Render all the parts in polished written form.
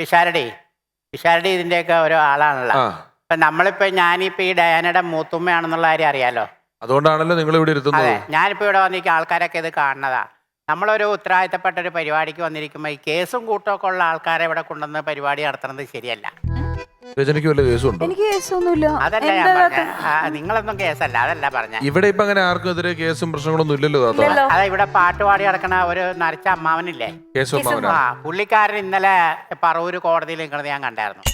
പിഷാരടി ഇതിന്റെയൊക്കെ ഓരോ ആളാണല്ലോ. ഇപ്പൊ നമ്മളിപ്പോ ഞാനിപ്പോ ഈ ഡയാനയുടെ മൂത്തുമ്മയാണെന്നുള്ള കാര്യം അറിയാലോ. അതുകൊണ്ടാണല്ലോ നിങ്ങൾ ഇവിടെ ഇരുത്തുന്നത്. അതെ, ഞാനിപ്പോ ഇവിടെ വന്നിരിക്കുന്ന ആൾക്കാരൊക്കെ ഇത് കാണുന്നതാ. നമ്മളൊരു ഉത്തരവാദിത്തപ്പെട്ട ഒരു പരിപാടിക്ക് വന്നിരിക്കുമ്പോൾ ഈ കേസും കൂട്ടമൊക്കെ ഉള്ള ആൾക്കാരെ ഇവിടെ കൊണ്ടുവന്ന് പരിപാടി നടത്തുന്നത് ശരിയല്ല. രചനയ്ക്ക് വല്ല കേസുണ്ടോ? എനിക്ക് കേസൊന്നുമില്ല. അതല്ല ഞാൻ പറഞ്ഞ, നിങ്ങളൊന്നും കേസല്ല, അതല്ല പറഞ്ഞ. ഇവിടെ ഇപ്പൊ അങ്ങനെ ആർക്കും എതിരെ കേസും പ്രശ്നങ്ങളൊന്നും ഇല്ലല്ലോ താത്ത. അതാ ഇവിടെ പാട്ടുപാടി നടക്കണ ഒരു നരച്ച അമ്മാവനില്ലേ, പുള്ളിക്കാരൻ ഇന്നലെ പറവൂര് കോടതിയിൽ നിൽക്കുന്നത് ഞാൻ കണ്ടായിരുന്നു.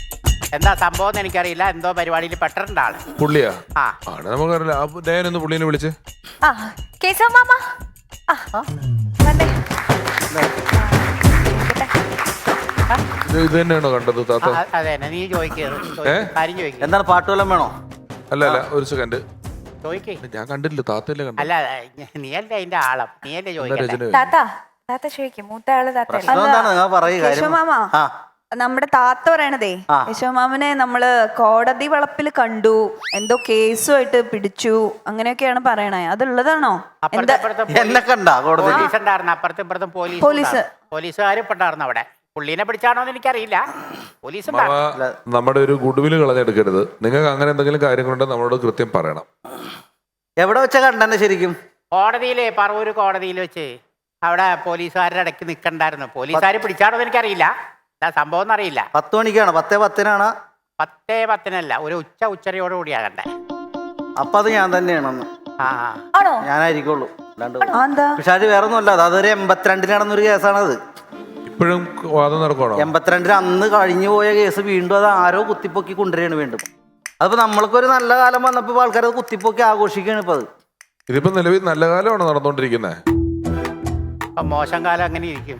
എന്താ സംഭവം എന്ന് എനിക്കറിയില്ല, എന്തോ പരിപാടിയിൽ പെട്ടിട്ടുണ്ട് ആള്. പുള്ളിയാ? നമുക്കറിയില്ല. ഡയനൊന്ന് പുള്ളിനെ വിളിച്ച് ഇത് തന്നെയാണോ കണ്ടത് താത്ത? അതെ, നീ ചോദിക്കുക. എന്താണ് പാട്ട് വല്ലതും വേണോ? അല്ല ഒരു സെക്കൻഡ് ചോദിക്കേ. ഞാൻ കണ്ടില്ല, താത്തല്ലേ കണ്ടത്? അല്ല, നീയല്ലേ അതിന്റെ ആളം, നീയല്ലേ ചോദിക്കണ്ടേ? മൂത്ത ആള് യശോമാമ. നമ്മുടെ താത്ത പറയണതേ, യശോമാമനെ നമ്മള് കോടതി വളപ്പിൽ കണ്ടു, എന്തോ കേസുമായിട്ട് പിടിച്ചു, അങ്ങനെയൊക്കെയാണ് പറയണേ. അതുള്ളതാണോ? എന്നെ കണ്ടാ കോടതി? പോലീസ് ഉണ്ടായിരുന്നു, അപ്പുറത്തും ഇപ്പുറത്തും പോലീസുകാർ ഉണ്ടായിരുന്നു അവിടെ. പുള്ളീനെ പിടിച്ചാണോ എന്ന് എനിക്കറിയില്ല. പോലീസ് നമ്മുടെ ഒരു ഗുഡ്വിൽ കളഞ്ഞെടുക്കരുത്. നിങ്ങൾക്ക് അങ്ങനെ എന്തെങ്കിലും കാര്യങ്ങളുണ്ടെങ്കിൽ നമ്മളോട് കൃത്യം പറയണം. എവിടെ വെച്ചാ കണ്ടെന്നെ ശരിക്കും? കോടതിയിലെ, പറവൂര് കോടതിയിൽ വെച്ച് അവിടെ പോലീസുകാരുടെ ഇടയ്ക്ക് നിൽക്കണ്ടായിരുന്നു. പോലീസുകാർ പിടിച്ചാണോ എന്ന് എനിക്കറിയില്ല, എന്താ സംഭവം എന്നറിയില്ല. 10 മണിക്കാണ്? 10:10 10:10 ഒരു ഉച്ചയോടുകൂടിയാ കണ്ടേ. അപ്പൊ അത് ഞാൻ തന്നെയാണെന്ന്. ഞാനായിരിക്കുള്ളൂ. പക്ഷെ അത് വേറെ ഒന്നുമല്ല, അതൊരു 82-ൽ കേസാണത്. ഇപ്പോഴും വാദം നടക്കണോ? 82-ൽ അന്ന് കഴിഞ്ഞു പോയ കേസ് വീണ്ടും അത് ആരോ കുത്തിപ്പൊക്കി കൊണ്ടുവരികയാണ് വീണ്ടും. അതിപ്പോ നമ്മൾക്കൊരു നല്ല കാലം വന്നപ്പോ ആൾക്കാർ അത് കുത്തിപ്പൊക്കി ആഘോഷിക്കുകയാണ്. ഇപ്പൊ ഇതിപ്പോ നിലവിൽ നല്ല കാലമാണോ നടന്നുകൊണ്ടിരിക്കുന്നത്? മോശം കാലം അങ്ങനെ ഇരിക്കും.